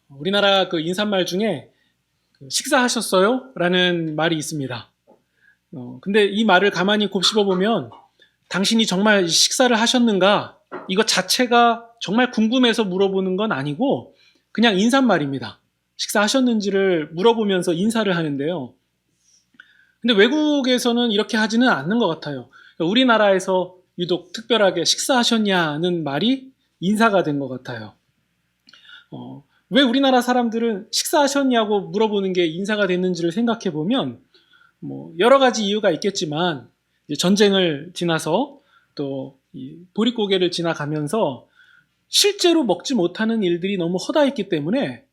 우리나라 그 인사말 중에 식사하셨어요? 라는 말이 있습니다. 근데 이 말을 가만히 곱씹어 보면 당신이 정말 식사를 하셨는가? 이것 자체가 정말 궁금해서 물어보는 건 아니고 그냥 인사말입니다. 식사하셨는지를 물어보면서 인사를 하는데요. 근데 외국에서는 이렇게 하지는 않는 것 같아요. 우리나라에서 유독 특별하게 식사하셨냐는 말이 인사가 된 것 같아요. 왜 우리나라 사람들은 식사하셨냐고 물어보는 게 인사가 됐는지를 생각해 보면 여러 가지 이유가 있겠지만 전쟁을 지나서 또 보릿고개를 지나가면서 실제로 먹지 못하는 일들이 너무 허다했기 때문에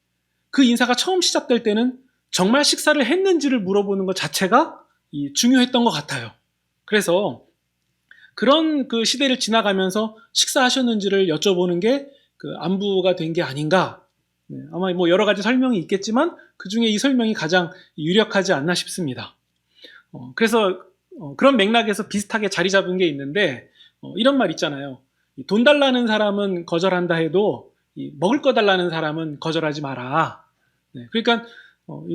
그 인사가 처음 시작될 때는 정말 식사를 했는지를 물어보는 것 자체가 중요했던 것 같아요. 그래서 그런 그 시대를 지나가면서 식사하셨는지를 여쭤보는 게 그 안부가 된 게 아닌가. 아마 여러 가지 설명이 있겠지만 그 중에 이 설명이 가장 유력하지 않나 싶습니다. 그래서 그런 맥락에서 비슷하게 자리 잡은 게 있는데 이런 말 있잖아요. 돈 달라는 사람은 거절한다 해도 먹을 거 달라는 사람은 거절하지 마라. 그러니까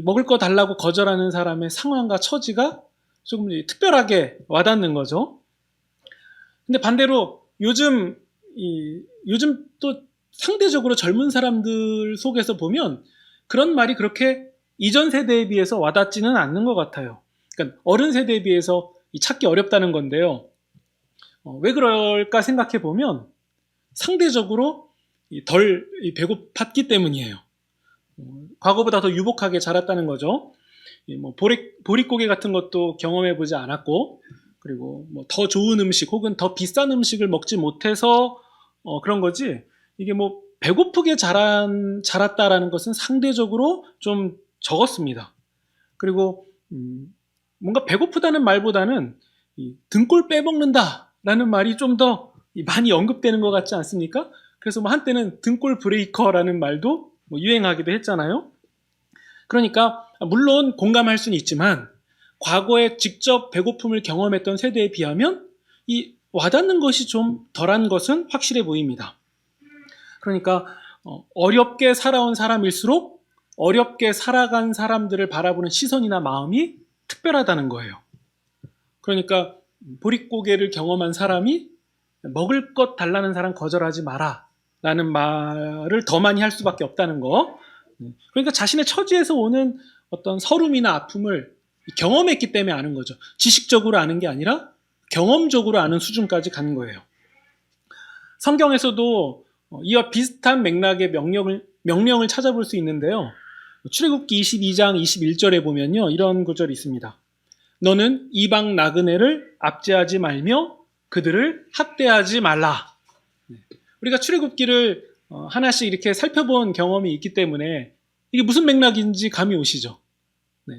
먹을 거 달라고 거절하는 사람의 상황과 처지가 조금 특별하게 와닿는 거죠. 근데 반대로 요즘 또 상대적으로 젊은 사람들 속에서 보면 그런 말이 그렇게 이전 세대에 비해서 와닿지는 않는 것 같아요. 그러니까 어른 세대에 비해서 찾기 어렵다는 건데요. 왜 그럴까 생각해 보면 상대적으로 덜 배고팠기 때문이에요. 과거보다 더 유복하게 자랐다는 거죠. 보릿고개 같은 것도 경험해 보지 않았고, 그리고 더 좋은 음식 혹은 더 비싼 음식을 먹지 못해서 그런 거지. 이게 배고프게 자랐다라는 것은 상대적으로 좀 적었습니다. 그리고 뭔가 배고프다는 말보다는 등골 빼먹는다라는 말이 좀 더 많이 언급되는 것 같지 않습니까? 그래서 한때는 등골 브레이커라는 말도 유행하기도 했잖아요. 그러니까 물론 공감할 수는 있지만 과거에 직접 배고픔을 경험했던 세대에 비하면 이 와닿는 것이 좀 덜한 것은 확실해 보입니다. 그러니까 어렵게 살아온 사람일수록 어렵게 살아간 사람들을 바라보는 시선이나 마음이 특별하다는 거예요. 그러니까 보릿고개를 경험한 사람이 먹을 것 달라는 사람 거절하지 마라 라는 말을 더 많이 할 수밖에 없다는 거. 그러니까 자신의 처지에서 오는 어떤 서름이나 아픔을 경험했기 때문에 아는 거죠. 지식적으로 아는 게 아니라 경험적으로 아는 수준까지 가는 거예요. 성경에서도 이와 비슷한 맥락의 명령을 찾아볼 수 있는데요. 출애굽기 22장 21절에 보면요, 이런 구절이 있습니다. 너는 이방 나그네를 압제하지 말며 그들을 학대하지 말라. 우리가 출애굽기를 하나씩 이렇게 살펴본 경험이 있기 때문에 이게 무슨 맥락인지 감이 오시죠?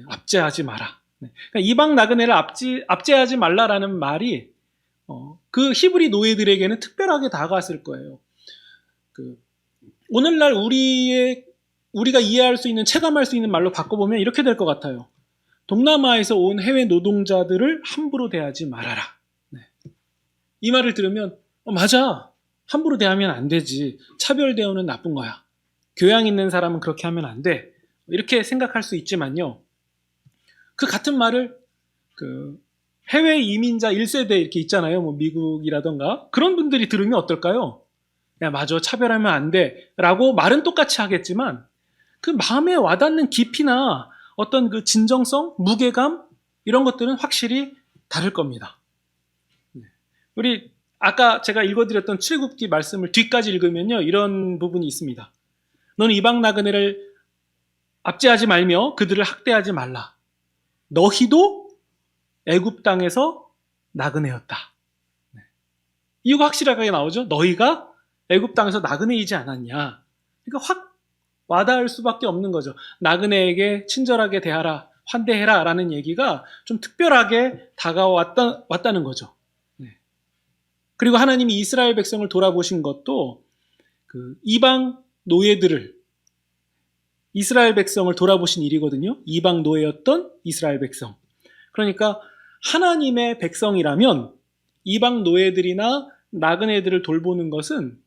압제하지 마라. 그러니까 이방 나그네를 압제하지 말라라는 말이 그 히브리 노예들에게는 특별하게 다가왔을 거예요. 오늘날 우리가 이해할 수 있는, 체감할 수 있는 말로 바꿔보면 이렇게 될 것 같아요. 동남아에서 온 해외 노동자들을 함부로 대하지 말아라. 이 말을 들으면 맞아. 함부로 대하면 안 되지. 차별 대우는 나쁜 거야. 교양 있는 사람은 그렇게 하면 안 돼. 이렇게 생각할 수 있지만요. 그 같은 말을 해외 이민자 1세대 이렇게 있잖아요. 미국이라던가. 그런 분들이 들으면 어떨까요? 야, 맞아. 차별하면 안 돼. 라고 말은 똑같이 하겠지만 그 마음에 와닿는 깊이나 어떤 그 진정성, 무게감 이런 것들은 확실히 다를 겁니다. 우리 아까 제가 읽어드렸던 출애굽기 말씀을 뒤까지 읽으면요. 이런 부분이 있습니다. 너는 이방 나그네를 압제하지 말며 그들을 학대하지 말라. 너희도 애굽 땅에서 나그네였다. 이유가 확실하게 나오죠. 너희가 애굽 땅에서 나그네이지 않았냐. 그러니까 확 와닿을 수밖에 없는 거죠. 나그네에게 친절하게 대하라, 환대해라 라는 얘기가 좀 특별하게 다가왔다는 거죠. 그리고 하나님이 이스라엘 백성을 돌아보신 것도 이방 노예들을, 이스라엘 백성을 돌아보신 일이거든요. 이방 노예였던 이스라엘 백성. 그러니까 하나님의 백성이라면 이방 노예들이나 나그네들을 돌보는 것은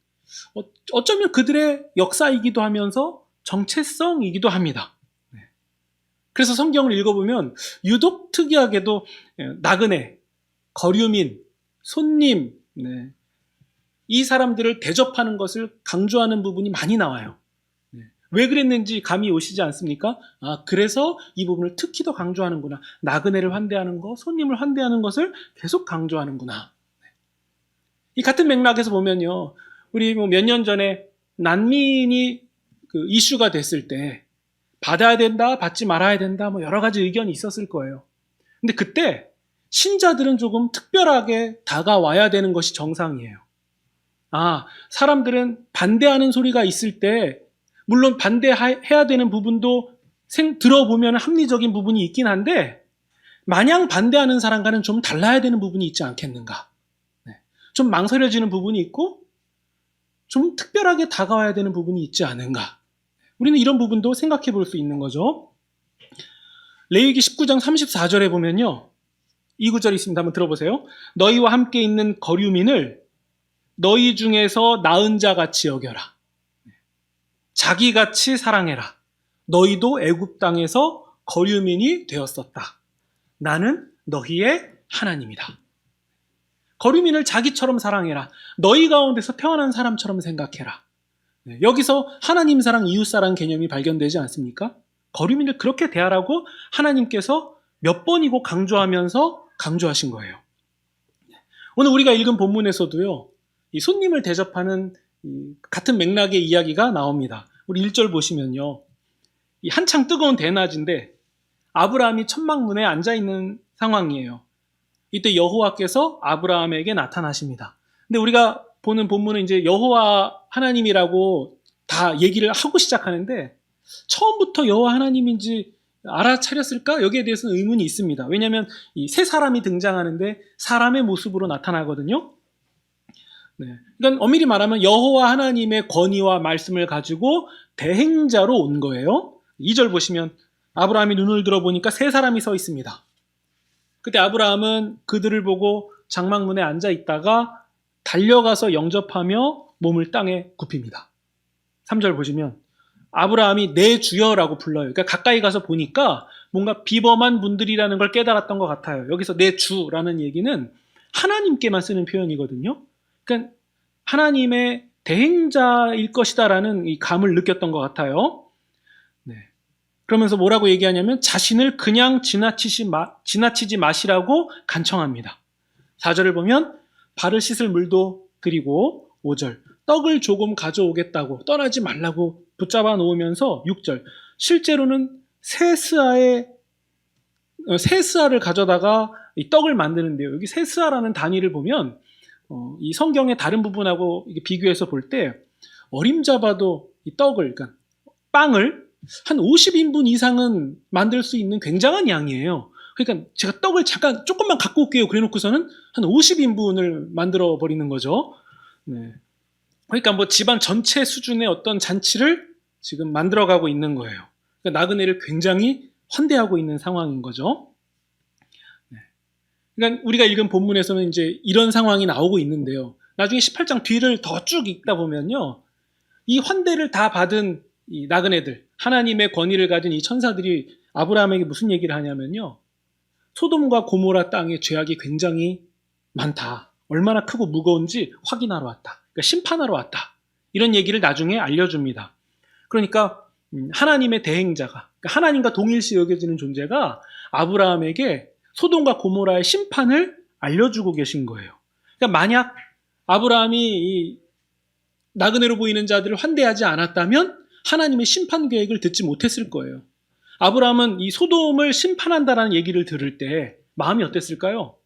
어쩌면 그들의 역사이기도 하면서 정체성이기도 합니다. 그래서 성경을 읽어보면 유독 특이하게도 나그네, 거류민, 손님, 이 사람들을 대접하는 것을 강조하는 부분이 많이 나와요. 왜 그랬는지 감이 오시지 않습니까? 그래서 이 부분을 특히 더 강조하는구나. 나그네를 환대하는 것, 손님을 환대하는 것을 계속 강조하는구나. 이 같은 맥락에서 보면요. 우리 몇 년 전에 난민이 이슈가 됐을 때 받아야 된다, 받지 말아야 된다, 여러 가지 의견이 있었을 거예요. 근데 그때 신자들은 조금 특별하게 다가와야 되는 것이 정상이에요. 사람들은 반대하는 소리가 있을 때 물론 반대해야 되는 부분도 들어보면 합리적인 부분이 있긴 한데 마냥 반대하는 사람과는 좀 달라야 되는 부분이 있지 않겠는가. 좀 망설여지는 부분이 있고 좀 특별하게 다가와야 되는 부분이 있지 않은가. 우리는 이런 부분도 생각해 볼 수 있는 거죠. 레위기 19장 34절에 보면요. 이 구절이 있습니다. 한번 들어보세요. 너희와 함께 있는 거류민을 너희 중에서 나은 자 같이 여겨라. 자기같이 사랑해라. 너희도 애굽 땅에서 거류민이 되었었다. 나는 너희의 하나님이다. 거류민을 자기처럼 사랑해라. 너희 가운데서 태어난 사람처럼 생각해라. 여기서 하나님 사랑, 이웃 사랑 개념이 발견되지 않습니까? 거류민을 그렇게 대하라고 하나님께서 몇 번이고 강조하신 거예요. 오늘 우리가 읽은 본문에서도요. 이 손님을 대접하는 같은 맥락의 이야기가 나옵니다. 우리 1절 보시면요. 이 한창 뜨거운 대낮인데 아브라함이 천막문에 앉아있는 상황이에요. 이때 여호와께서 아브라함에게 나타나십니다. 근데 우리가 보는 본문은 이제 여호와 하나님이라고 다 얘기를 하고 시작하는데 처음부터 여호와 하나님인지 알아차렸을까? 여기에 대해서는 의문이 있습니다. 왜냐하면 이 세 사람이 등장하는데 사람의 모습으로 나타나거든요. 그러니까 엄밀히 말하면 여호와 하나님의 권위와 말씀을 가지고 대행자로 온 거예요. 2절 보시면 아브라함이 눈을 들어보니까 세 사람이 서 있습니다. 그때 아브라함은 그들을 보고 장막문에 앉아 있다가 달려가서 영접하며 몸을 땅에 굽힙니다. 3절 보시면 아브라함이 내 주여라고 불러요. 그러니까 가까이 가서 보니까 뭔가 비범한 분들이라는 걸 깨달았던 것 같아요. 여기서 내 주라는 얘기는 하나님께만 쓰는 표현이거든요. 그러니까 하나님의 대행자일 것이다라는 이 감을 느꼈던 것 같아요. 그러면서 뭐라고 얘기하냐면 자신을 그냥 지나치지 마시라고 간청합니다. 4절을 보면 발을 씻을 물도 드리고 5절 떡을 조금 가져오겠다고 떠나지 말라고 붙잡아 놓으면서 6절 실제로는 세스아를 가져다가 이 떡을 만드는데요. 여기 세스아라는 단위를 보면 이 성경의 다른 부분하고 비교해서 볼 때 어림잡아도 이 떡을, 그러니까 빵을 한 50인분 이상은 만들 수 있는 굉장한 양이에요. 그러니까 제가 떡을 잠깐 조금만 갖고 올게요. 그래 놓고서는 한 50인분을 만들어 버리는 거죠. 그러니까 뭐 집안 전체 수준의 어떤 잔치를 지금 만들어가고 있는 거예요. 그러니까 나그네를 굉장히 환대하고 있는 상황인 거죠. 그러니까 우리가 읽은 본문에서는 이제 이런 상황이 나오고 있는데요. 나중에 18장 뒤를 더 쭉 읽다 보면요. 이 환대를 다 받은 이 나그네들, 하나님의 권위를 가진 이 천사들이 아브라함에게 무슨 얘기를 하냐면요. 소돔과 고모라 땅의 죄악이 굉장히 많다. 얼마나 크고 무거운지 확인하러 왔다. 그러니까 심판하러 왔다. 이런 얘기를 나중에 알려줍니다. 그러니까 하나님의 대행자가, 그러니까 하나님과 동일시 여겨지는 존재가 아브라함에게 소돔과 고모라의 심판을 알려주고 계신 거예요. 그러니까 만약 아브라함이 이 나그네로 보이는 자들을 환대하지 않았다면 하나님의 심판 계획을 듣지 못했을 거예요. 아브라함은 이 소돔을 심판한다라는 얘기를 들을 때 마음이 어땠을까요?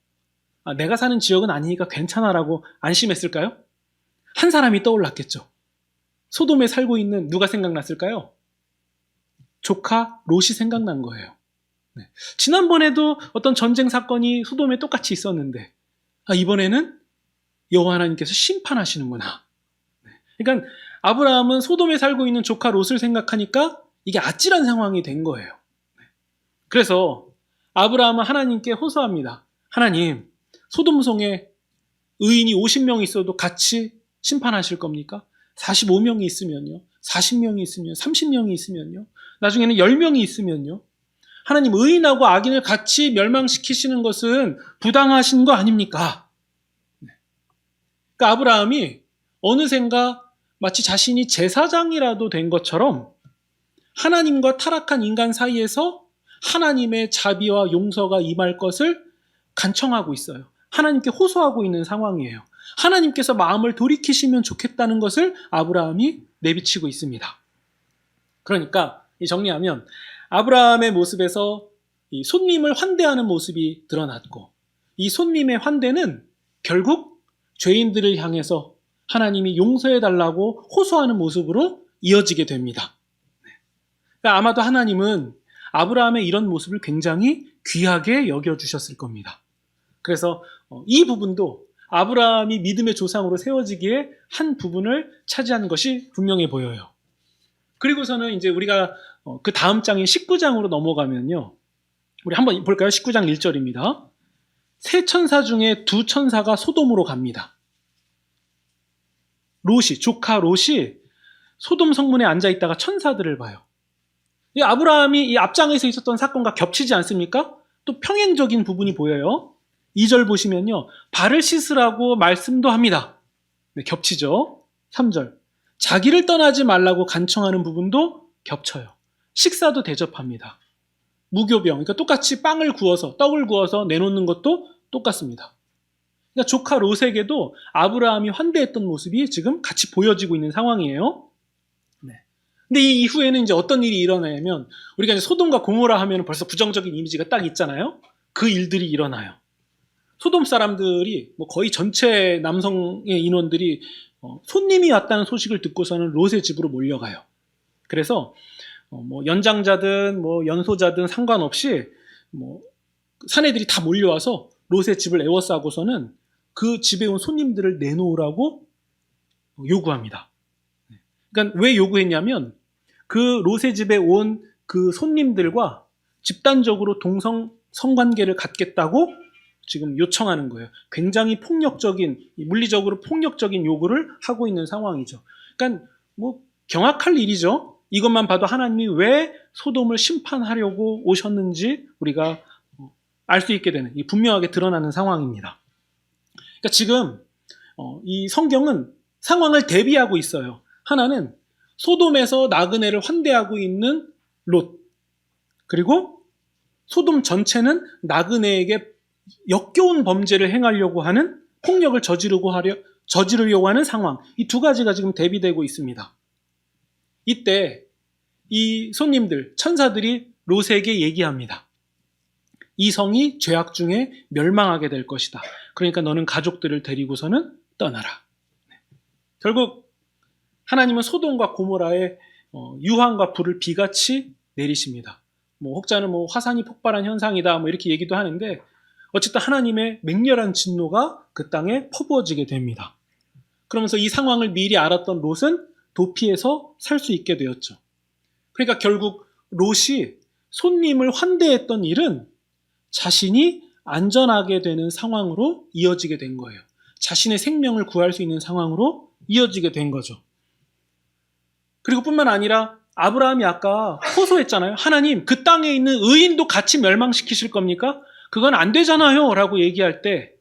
내가 사는 지역은 아니니까 괜찮아라고 안심했을까요? 한 사람이 떠올랐겠죠. 소돔에 살고 있는 누가 생각났을까요? 조카 롯이 생각난 거예요. 지난번에도 어떤 전쟁 사건이 소돔에 똑같이 있었는데 이번에는 여호와 하나님께서 심판하시는구나. 그러니까 아브라함은 소돔에 살고 있는 조카 롯을 생각하니까 이게 아찔한 상황이 된 거예요. 그래서 아브라함은 하나님께 호소합니다. 하나님, 소돔성에 의인이 50명 있어도 같이 심판하실 겁니까? 45명이 있으면요. 40명이 있으면, 30명이 있으면요. 나중에는 10명이 있으면요. 하나님 의인하고 악인을 같이 멸망시키시는 것은 부당하신 거 아닙니까? 그러니까 아브라함이 어느샌가 마치 자신이 제사장이라도 된 것처럼 하나님과 타락한 인간 사이에서 하나님의 자비와 용서가 임할 것을 간청하고 있어요. 하나님께 호소하고 있는 상황이에요. 하나님께서 마음을 돌이키시면 좋겠다는 것을 아브라함이 내비치고 있습니다. 그러니까 정리하면 아브라함의 모습에서 이 손님을 환대하는 모습이 드러났고, 이 손님의 환대는 결국 죄인들을 향해서 하나님이 용서해달라고 호소하는 모습으로 이어지게 됩니다. 그러니까 아마도 하나님은 아브라함의 이런 모습을 굉장히 귀하게 여겨주셨을 겁니다. 그래서 이 부분도 아브라함이 믿음의 조상으로 세워지기에 한 부분을 차지한 것이 분명해 보여요. 그리고서는 이제 우리가 그 다음 장인 19장으로 넘어가면요. 우리 한번 볼까요? 19장 1절입니다. 세 천사 중에 두 천사가 소돔으로 갑니다. 조카 롯이 소돔 성문에 앉아 있다가 천사들을 봐요. 이 아브라함이 이 앞장에서 있었던 사건과 겹치지 않습니까? 또 평행적인 부분이 보여요. 2절 보시면요. 발을 씻으라고 말씀도 합니다. 네, 겹치죠. 3절. 자기를 떠나지 말라고 간청하는 부분도 겹쳐요. 식사도 대접합니다. 무교병, 그러니까 똑같이 떡을 구워서 내놓는 것도 똑같습니다. 그러니까 조카 롯에게도 아브라함이 환대했던 모습이 지금 같이 보여지고 있는 상황이에요. 네. 근데 이 이후에는 이제 어떤 일이 일어나냐면, 우리가 이제 소돔과 고모라 하면 벌써 부정적인 이미지가 딱 있잖아요. 그 일들이 일어나요. 소돔 사람들이 거의 전체 남성의 인원들이 손님이 왔다는 소식을 듣고서는 롯의 집으로 몰려가요. 그래서 연장자든 연소자든 상관없이 사내들이 다 몰려와서 롯의 집을 에워싸고서는 그 집에 온 손님들을 내놓으라고 요구합니다. 그러니까 왜 요구했냐면 그 롯의 집에 온 그 손님들과 집단적으로 동성 성관계를 갖겠다고 지금 요청하는 거예요. 굉장히 물리적으로 폭력적인 요구를 하고 있는 상황이죠. 그러니까 경악할 일이죠. 이것만 봐도 하나님이 왜 소돔을 심판하려고 오셨는지 우리가 알 수 있게 되는, 분명하게 드러나는 상황입니다. 그러니까 지금 이 성경은 상황을 대비하고 있어요. 하나는 소돔에서 나그네를 환대하고 있는 롯, 그리고 소돔 전체는 나그네에게 역겨운 범죄를 행하려고 하는, 폭력을 저지르려고 하는 상황, 이 두 가지가 지금 대비되고 있습니다. 이때 이 손님들, 천사들이 롯에게 얘기합니다. 이 성이 죄악 중에 멸망하게 될 것이다. 그러니까 너는 가족들을 데리고서는 떠나라. 결국 하나님은 소돔과 고모라에 유황과 불을 비같이 내리십니다. 혹자는 화산이 폭발한 현상이다 이렇게 얘기도 하는데, 어쨌든 하나님의 맹렬한 진노가 그 땅에 퍼부어지게 됩니다. 그러면서 이 상황을 미리 알았던 롯은 도피해서 살 수 있게 되었죠. 그러니까 결국 롯이 손님을 환대했던 일은 자신이 안전하게 되는 상황으로 이어지게 된 거예요. 자신의 생명을 구할 수 있는 상황으로 이어지게 된 거죠. 그리고 뿐만 아니라 아브라함이 아까 호소했잖아요. 하나님, 그 땅에 있는 의인도 같이 멸망시키실 겁니까? 그건 안 되잖아요 라고 얘기할 때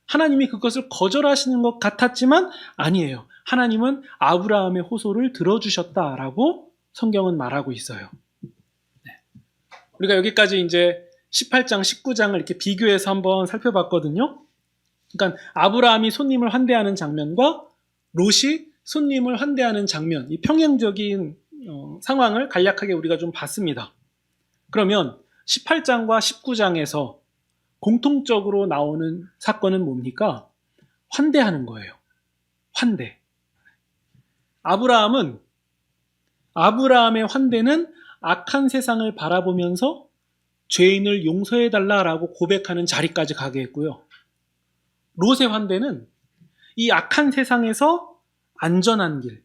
하나님이 그것을 거절하시는 것 같았지만 아니에요. 하나님은 아브라함의 호소를 들어주셨다라고 성경은 말하고 있어요. 우리가 여기까지 이제 18장, 19장을 이렇게 비교해서 한번 살펴봤거든요. 그러니까 아브라함이 손님을 환대하는 장면과 롯이 손님을 환대하는 장면, 이 평행적인 상황을 간략하게 우리가 좀 봤습니다. 그러면 18장과 19장에서 공통적으로 나오는 사건은 뭡니까? 환대하는 거예요. 환대. 아브라함의 환대는 악한 세상을 바라보면서 죄인을 용서해달라라고 고백하는 자리까지 가게 했고요. 롯의 환대는 이 악한 세상에서 안전한 길,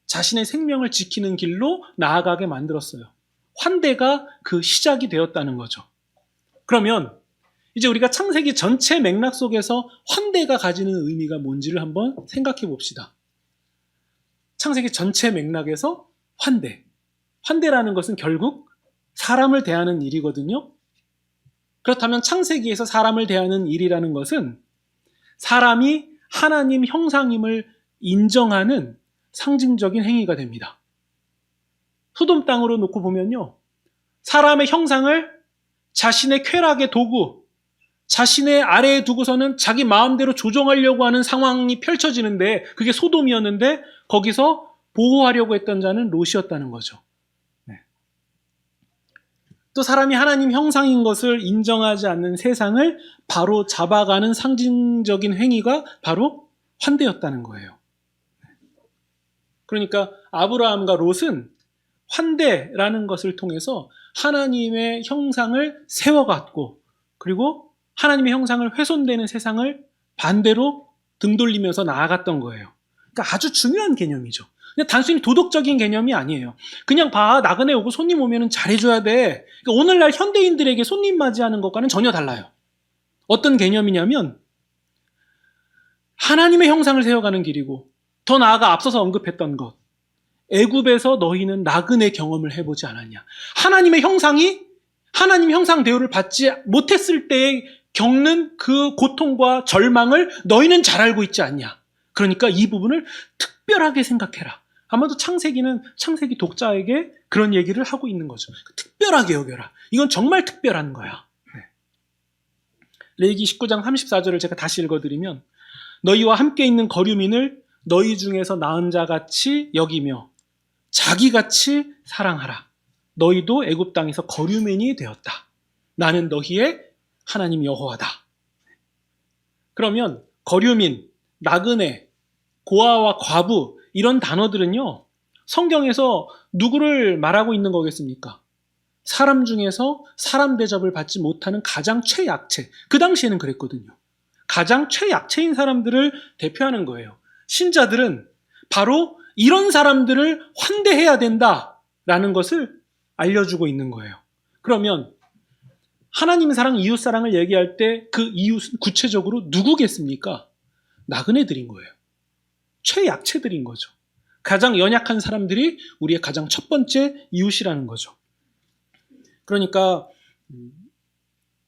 자신의 생명을 지키는 길로 나아가게 만들었어요. 환대가 그 시작이 되었다는 거죠. 그러면 이제 우리가 창세기 전체 맥락 속에서 환대가 가지는 의미가 뭔지를 한번 생각해 봅시다. 창세기 전체 맥락에서 환대. 환대라는 것은 결국 사람을 대하는 일이거든요. 그렇다면 창세기에서 사람을 대하는 일이라는 것은 사람이 하나님 형상임을 인정하는 상징적인 행위가 됩니다. 소돔 땅으로 놓고 보면요. 사람의 형상을 자신의 쾌락의 도구, 자신의 아래에 두고서는 자기 마음대로 조정하려고 하는 상황이 펼쳐지는데 그게 소돔이었는데 거기서 보호하려고 했던 자는 롯이었다는 거죠. 네. 또 사람이 하나님 형상인 것을 인정하지 않는 세상을 바로 잡아가는 상징적인 행위가 바로 환대였다는 거예요. 그러니까 아브라함과 롯은 환대라는 것을 통해서 하나님의 형상을 세워갔고 그리고 하나님의 형상을 훼손되는 세상을 반대로 등 돌리면서 나아갔던 거예요. 그러니까 아주 중요한 개념이죠. 그냥 단순히 도덕적인 개념이 아니에요. 그냥 나그네 오고 손님 오면 잘해줘야 돼. 그러니까 오늘날 현대인들에게 손님 맞이하는 것과는 전혀 달라요. 어떤 개념이냐면 하나님의 형상을 세워가는 길이고 더 나아가 앞서서 언급했던 것. 애굽에서 너희는 나그네 경험을 해보지 않았냐. 하나님의 형상이 하나님 형상 대우를 받지 못했을 때에 겪는 그 고통과 절망을 너희는 잘 알고 있지 않냐. 그러니까 이 부분을 특별하게 생각해라. 아마도 창세기 독자에게 그런 얘기를 하고 있는 거죠. 특별하게 여겨라. 이건 정말 특별한 거야. 네. 레위기 19장 34절을 제가 다시 읽어드리면 너희와 함께 있는 거류민을 너희 중에서 나은 자같이 여기며 자기같이 사랑하라. 너희도 애굽 땅에서 거류민이 되었다. 나는 너희의 하나님 여호와다. 그러면 거류민, 나그네, 고아와 과부 이런 단어들은요. 성경에서 누구를 말하고 있는 거겠습니까? 사람 중에서 사람 대접을 받지 못하는 가장 최약체. 그 당시에는 그랬거든요. 가장 최약체인 사람들을 대표하는 거예요. 신자들은 바로 이런 사람들을 환대해야 된다라는 것을 알려주고 있는 거예요. 그러면 하나님 사랑, 이웃 사랑을 얘기할 때 그 이웃은 구체적으로 누구겠습니까? 나그네들인 거예요. 최약체들인 거죠. 가장 연약한 사람들이 우리의 가장 첫 번째 이웃이라는 거죠. 그러니까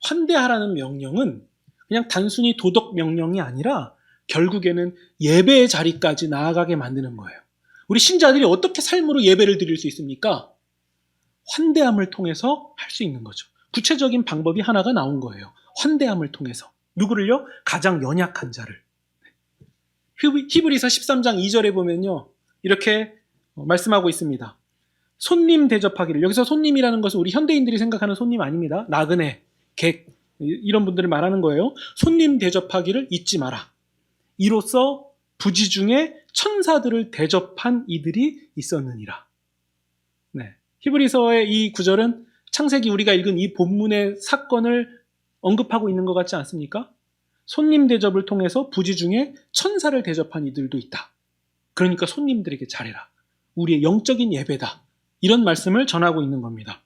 환대하라는 명령은 그냥 단순히 도덕 명령이 아니라 결국에는 예배의 자리까지 나아가게 만드는 거예요. 우리 신자들이 어떻게 삶으로 예배를 드릴 수 있습니까? 환대함을 통해서 할 수 있는 거죠. 구체적인 방법이 하나가 나온 거예요. 환대함을 통해서. 누구를요? 가장 연약한 자를. 히브리서 13장 2절에 보면요. 이렇게 말씀하고 있습니다. 손님 대접하기를. 여기서 손님이라는 것은 우리 현대인들이 생각하는 손님 아닙니다. 나그네, 객 이런 분들을 말하는 거예요. 손님 대접하기를 잊지 마라. 이로써 부지 중에 천사들을 대접한 이들이 있었느니라. 네. 히브리서의 이 구절은 창세기 우리가 읽은 이 본문의 사건을 언급하고 있는 것 같지 않습니까? 손님 대접을 통해서 부지 중에 천사를 대접한 이들도 있다. 그러니까 손님들에게 잘해라. 우리의 영적인 예배다. 이런 말씀을 전하고 있는 겁니다.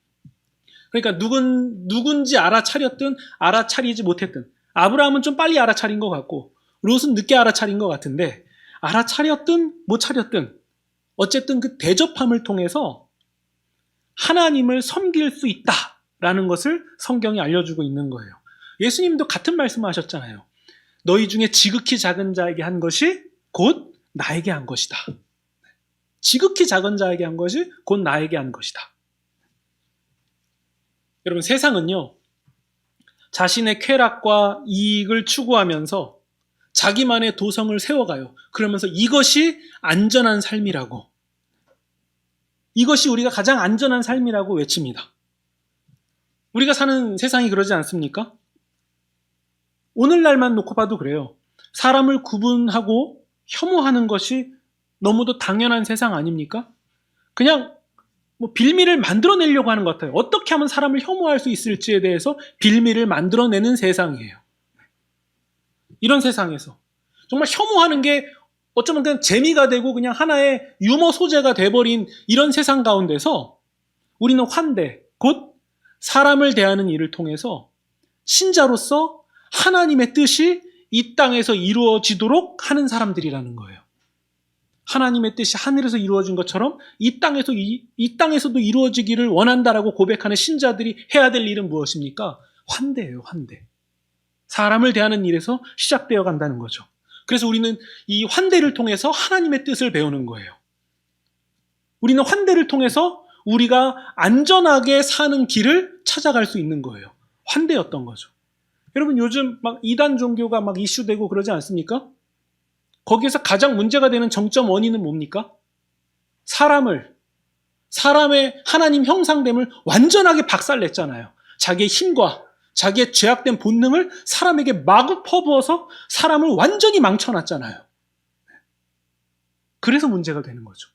그러니까 누군지 알아차렸든 알아차리지 못했든 아브라함은 좀 빨리 알아차린 것 같고 롯은 늦게 알아차린 것 같은데 알아차렸든 못 차렸든 어쨌든 그 대접함을 통해서 하나님을 섬길 수 있다라는 것을 성경이 알려주고 있는 거예요. 예수님도 같은 말씀을 하셨잖아요. 너희 중에 지극히 작은 자에게 한 것이 곧 나에게 한 것이다. 지극히 작은 자에게 한 것이 곧 나에게 한 것이다. 여러분 세상은요. 자신의 쾌락과 이익을 추구하면서 자기만의 도성을 세워가요. 그러면서 이것이 안전한 삶이라고. 이것이 우리가 가장 안전한 삶이라고 외칩니다. 우리가 사는 세상이 그러지 않습니까? 오늘날만 놓고 봐도 그래요. 사람을 구분하고 혐오하는 것이 너무도 당연한 세상 아닙니까? 그냥 빌미를 만들어내려고 하는 것 같아요. 어떻게 하면 사람을 혐오할 수 있을지에 대해서 빌미를 만들어내는 세상이에요. 이런 세상에서 정말 혐오하는 게 어쩌면 그냥 재미가 되고 그냥 하나의 유머 소재가 돼버린 이런 세상 가운데서 우리는 환대, 곧 사람을 대하는 일을 통해서 신자로서 하나님의 뜻이 이 땅에서 이루어지도록 하는 사람들이라는 거예요. 하나님의 뜻이 하늘에서 이루어진 것처럼 이 땅에서도 이루어지기를 원한다라고 고백하는 신자들이 해야 될 일은 무엇입니까? 환대예요, 환대. 사람을 대하는 일에서 시작되어 간다는 거죠. 그래서 우리는 이 환대를 통해서 하나님의 뜻을 배우는 거예요. 우리는 환대를 통해서 우리가 안전하게 사는 길을 찾아갈 수 있는 거예요. 환대였던 거죠. 여러분, 요즘 막 이단 종교가 막 이슈되고 그러지 않습니까? 거기에서 가장 문제가 되는 정점 원인은 뭡니까? 사람의 하나님 형상됨을 완전하게 박살냈잖아요. 자기의 힘과 자기의 죄악된 본능을 사람에게 마구 퍼부어서 사람을 완전히 망쳐놨잖아요. 그래서 문제가 되는 거죠.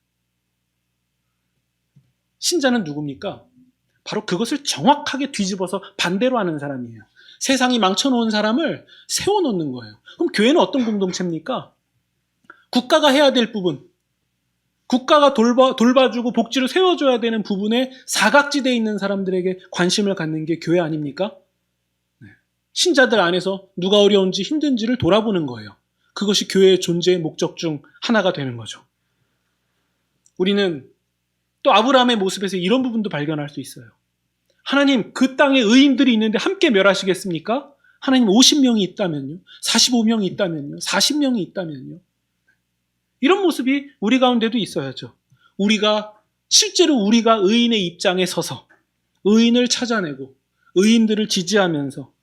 신자는 누굽니까? 바로 그것을 정확하게 뒤집어서 반대로 하는 사람이에요. 세상이 망쳐놓은 사람을 세워놓는 거예요. 그럼 교회는 어떤 공동체입니까? 국가가 해야 될 부분, 국가가 돌봐주고 복지를 세워줘야 되는 부분에 사각지대에 있는 사람들에게 관심을 갖는 게 교회 아닙니까? 신자들 안에서 누가 어려운지 힘든지를 돌아보는 거예요. 그것이 교회의 존재의 목적 중 하나가 되는 거죠. 우리는 또 아브라함의 모습에서 이런 부분도 발견할 수 있어요. 하나님, 그 땅에 의인들이 있는데 함께 멸하시겠습니까? 하나님 50명이 있다면요? 45명이 있다면요? 40명이 있다면요? 이런 모습이 우리 가운데도 있어야죠. 실제로 우리가 의인의 입장에 서서 의인을 찾아내고 의인들을 지지하면서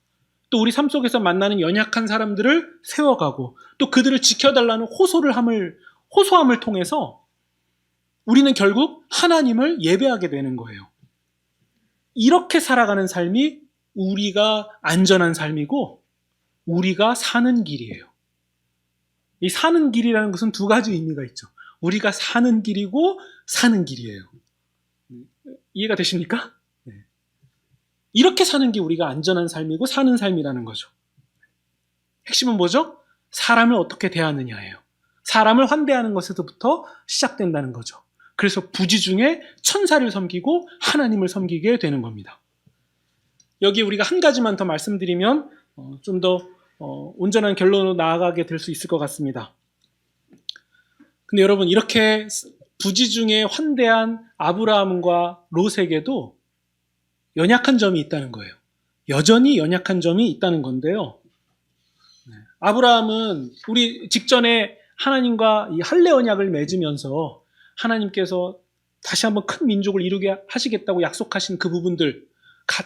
또 우리 삶 속에서 만나는 연약한 사람들을 세워가고 또 그들을 지켜달라는 호소함을 통해서 우리는 결국 하나님을 예배하게 되는 거예요. 이렇게 살아가는 삶이 우리가 안전한 삶이고 우리가 사는 길이에요. 이 사는 길이라는 것은 두 가지 의미가 있죠. 우리가 사는 길이고 사는 길이에요. 이해가 되십니까? 네. 이렇게 사는 게 우리가 안전한 삶이고 사는 삶이라는 거죠. 핵심은 뭐죠? 사람을 어떻게 대하느냐예요. 사람을 환대하는 것에서부터 시작된다는 거죠. 그래서 부지 중에 천사를 섬기고 하나님을 섬기게 되는 겁니다. 여기 우리가 한 가지만 더 말씀드리면 좀 더 온전한 결론으로 나아가게 될 수 있을 것 같습니다. 근데 여러분, 이렇게 부지 중에 환대한 아브라함과 롯에게도 연약한 점이 있다는 거예요. 여전히 연약한 점이 있다는 건데요. 아브라함은 우리 직전에 하나님과 이 할례 언약을 맺으면서 하나님께서 다시 한번 큰 민족을 이루게 하시겠다고 약속하신 그 부분들,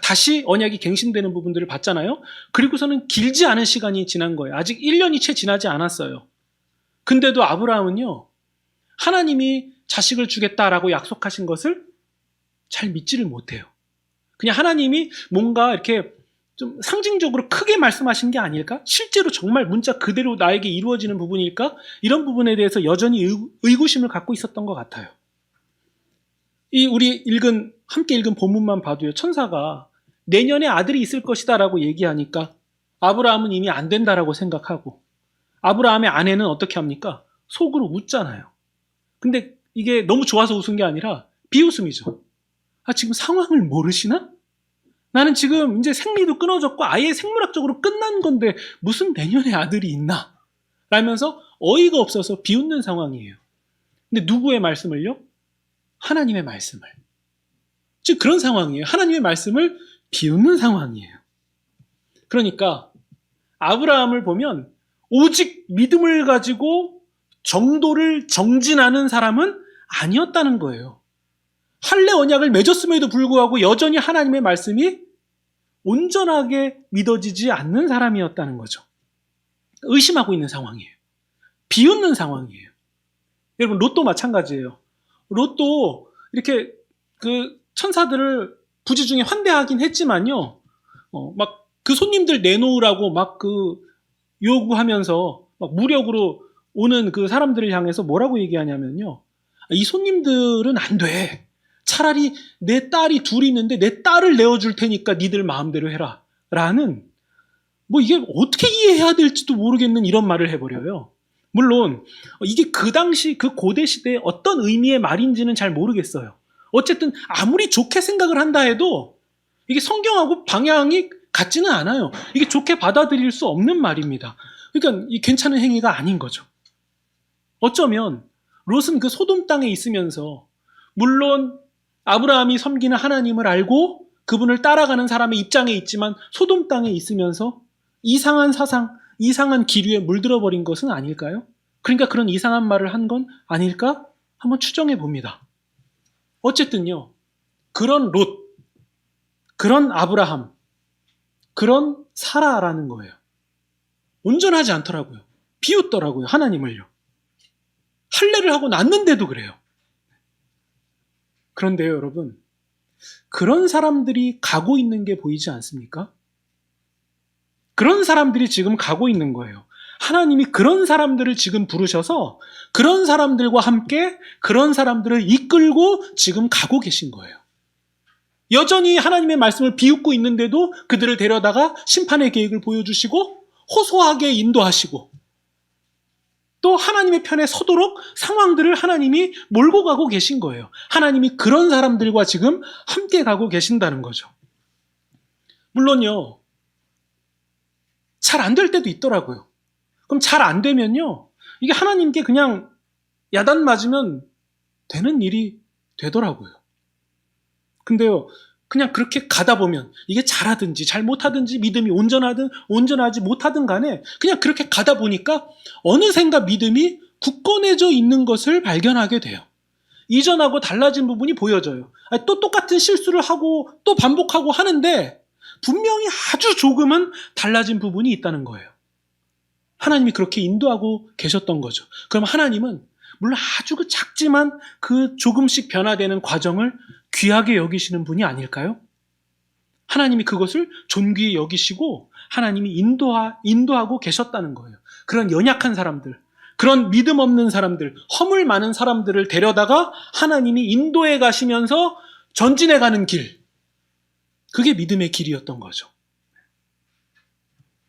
다시 언약이 갱신되는 부분들을 봤잖아요. 그리고서는 길지 않은 시간이 지난 거예요. 아직 1년이 채 지나지 않았어요. 근데도 아브라함은요, 하나님이 자식을 주겠다라고 약속하신 것을 잘 믿지를 못해요. 그냥 하나님이 뭔가 이렇게 좀 상징적으로 크게 말씀하신 게 아닐까? 실제로 정말 문자 그대로 나에게 이루어지는 부분일까? 이런 부분에 대해서 여전히 의구심을 갖고 있었던 것 같아요. 우리 함께 읽은 본문만 봐도요, 천사가 내년에 아들이 있을 것이다 라고 얘기하니까 아브라함은 이미 안 된다라고 생각하고, 아브라함의 아내는 어떻게 합니까? 속으로 웃잖아요. 근데 이게 너무 좋아서 웃은 게 아니라 비웃음이죠. 지금 상황을 모르시나? 나는 지금 이제 생리도 끊어졌고 아예 생물학적으로 끝난 건데 무슨 내년에 아들이 있나? 라면서 어이가 없어서 비웃는 상황이에요. 근데 누구의 말씀을요? 하나님의 말씀을. 즉 그런 상황이에요. 하나님의 말씀을 비웃는 상황이에요. 그러니까 아브라함을 보면 오직 믿음을 가지고 정도를 정진하는 사람은 아니었다는 거예요. 할례 언약을 맺었음에도 불구하고 여전히 하나님의 말씀이 온전하게 믿어지지 않는 사람이었다는 거죠. 의심하고 있는 상황이에요. 비웃는 상황이에요. 여러분, 롯도 마찬가지예요. 롯도 이렇게 그 천사들을 부지 중에 환대하긴 했지만요, 막 그 손님들 내놓으라고 막 그 요구하면서 막 무력으로 오는 그 사람들을 향해서 뭐라고 얘기하냐면요, 이 손님들은 안 돼. 차라리 내 딸이 둘이 있는데 내 딸을 내어줄 테니까 니들 마음대로 해라. 라는, 이게 어떻게 이해해야 될지도 모르겠는 이런 말을 해버려요. 물론 이게 그 당시 그 고대 시대에 어떤 의미의 말인지는 잘 모르겠어요. 어쨌든 아무리 좋게 생각을 한다 해도 이게 성경하고 방향이 같지는 않아요. 이게 좋게 받아들일 수 없는 말입니다. 그러니까 이 괜찮은 행위가 아닌 거죠. 어쩌면 롯은 그 소돔 땅에 있으면서 물론 아브라함이 섬기는 하나님을 알고 그분을 따라가는 사람의 입장에 있지만 소돔 땅에 있으면서 이상한 사상, 이상한 기류에 물들어 버린 것은 아닐까요? 그러니까 그런 이상한 말을 한 건 아닐까? 한번 추정해 봅니다. 어쨌든요. 그런 롯, 그런 아브라함, 그런 사라라는 거예요. 온전하지 않더라고요. 비웃더라고요. 하나님을요. 할례를 하고 났는데도 그래요. 그런데요, 여러분. 그런 사람들이 가고 있는 게 보이지 않습니까? 그런 사람들이 지금 가고 있는 거예요. 하나님이 그런 사람들을 지금 부르셔서 그런 사람들과 함께 그런 사람들을 이끌고 지금 가고 계신 거예요. 여전히 하나님의 말씀을 비웃고 있는데도 그들을 데려다가 심판의 계획을 보여주시고 호소하게 인도하시고 또 하나님의 편에 서도록 상황들을 하나님이 몰고 가고 계신 거예요. 하나님이 그런 사람들과 지금 함께 가고 계신다는 거죠. 물론요, 잘 안 될 때도 있더라고요. 그럼 잘 안 되면요, 이게 하나님께 그냥 야단 맞으면 되는 일이 되더라고요. 근데요, 그냥 그렇게 가다 보면 이게 잘하든지 잘못하든지 믿음이 온전하든 온전하지 못하든 간에 그냥 그렇게 가다 보니까 어느샌가 믿음이 굳건해져 있는 것을 발견하게 돼요. 이전하고 달라진 부분이 보여져요. 또 똑같은 실수를 하고 또 반복하고 하는데 분명히 아주 조금은 달라진 부분이 있다는 거예요. 하나님이 그렇게 인도하고 계셨던 거죠. 그럼 하나님은 물론 아주 그 작지만 그 조금씩 변화되는 과정을 귀하게 여기시는 분이 아닐까요? 하나님이 그것을 존귀히 여기시고 하나님이 인도하고 계셨다는 거예요. 그런 연약한 사람들, 그런 믿음 없는 사람들, 허물 많은 사람들을 데려다가 하나님이 인도해 가시면서 전진해 가는 길, 그게 믿음의 길이었던 거죠.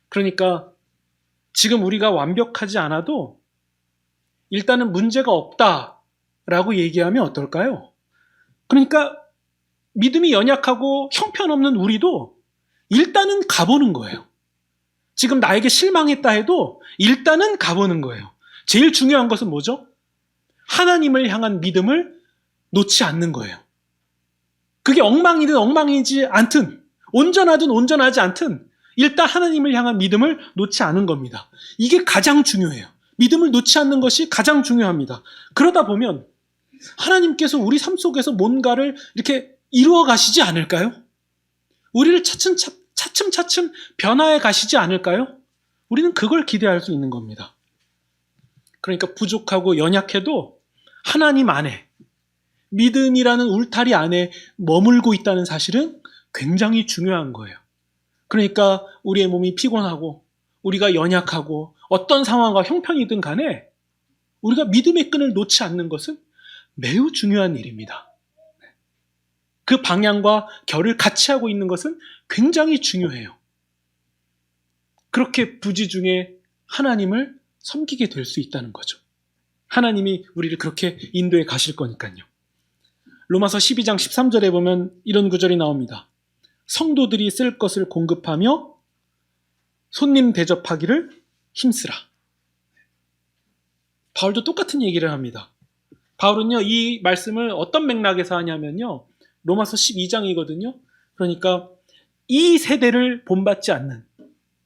그러니까 지금 우리가 완벽하지 않아도 일단은 문제가 없다라고 얘기하면 어떨까요? 그러니까 믿음이 연약하고 형편없는 우리도 일단은 가보는 거예요. 지금 나에게 실망했다 해도 일단은 가보는 거예요. 제일 중요한 것은 뭐죠? 하나님을 향한 믿음을 놓지 않는 거예요. 그게 엉망이든 엉망이지 않든 온전하든 온전하지 않든 일단 하나님을 향한 믿음을 놓지 않은 겁니다. 이게 가장 중요해요. 믿음을 놓지 않는 것이 가장 중요합니다. 그러다 보면 하나님께서 우리 삶 속에서 뭔가를 이렇게 이루어 가시지 않을까요? 우리를 차츰차츰 변화해 가시지 않을까요? 우리는 그걸 기대할 수 있는 겁니다. 그러니까 부족하고 연약해도 하나님 안에, 믿음이라는 울타리 안에 머물고 있다는 사실은 굉장히 중요한 거예요. 그러니까 우리의 몸이 피곤하고 우리가 연약하고 어떤 상황과 형편이든 간에 우리가 믿음의 끈을 놓지 않는 것은 매우 중요한 일입니다. 그 방향과 결을 같이 하고 있는 것은 굉장히 중요해요. 그렇게 부지 중에 하나님을 섬기게 될 수 있다는 거죠. 하나님이 우리를 그렇게 인도해 가실 거니까요. 로마서 12장 13절에 보면 이런 구절이 나옵니다. 성도들이 쓸 것을 공급하며 손님 대접하기를 힘쓰라. 바울도 똑같은 얘기를 합니다. 바울은요, 이 말씀을 어떤 맥락에서 하냐면요, 로마서 12장이거든요. 그러니까 이 세대를 본받지 않는,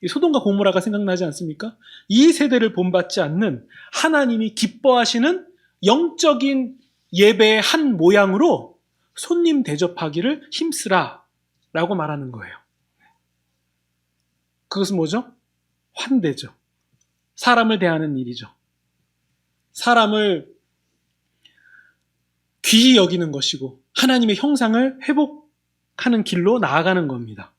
소돔과 고모라가 생각나지 않습니까? 이 세대를 본받지 않는 하나님이 기뻐하시는 영적인 예배의 한 모양으로 손님 대접하기를 힘쓰라 라고 말하는 거예요. 그것은 뭐죠? 환대죠. 사람을 대하는 일이죠. 사람을 귀히 여기는 것이고 하나님의 형상을 회복하는 길로 나아가는 겁니다.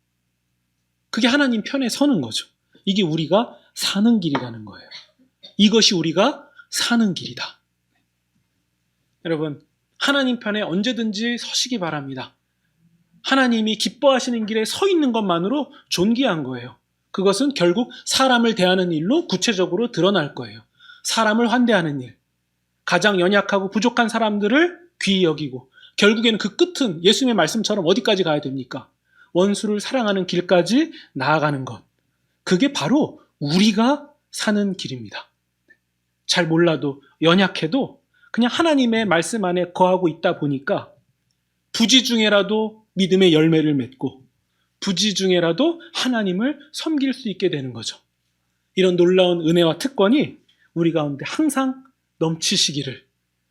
그게 하나님 편에 서는 거죠. 이게 우리가 사는 길이라는 거예요. 이것이 우리가 사는 길이다. 여러분, 하나님 편에 언제든지 서시기 바랍니다. 하나님이 기뻐하시는 길에 서 있는 것만으로 존귀한 거예요. 그것은 결국 사람을 대하는 일로 구체적으로 드러날 거예요. 사람을 환대하는 일, 가장 연약하고 부족한 사람들을 귀히 여기고 결국에는 그 끝은 예수님의 말씀처럼 어디까지 가야 됩니까? 원수를 사랑하는 길까지 나아가는 것. 그게 바로 우리가 사는 길입니다. 잘 몰라도 연약해도 그냥 하나님의 말씀 안에 거하고 있다 보니까 부지 중에라도 믿음의 열매를 맺고 부지 중에라도 하나님을 섬길 수 있게 되는 거죠. 이런 놀라운 은혜와 특권이 우리 가운데 항상 넘치시기를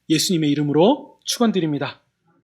예수님의 이름으로 축원드립니다.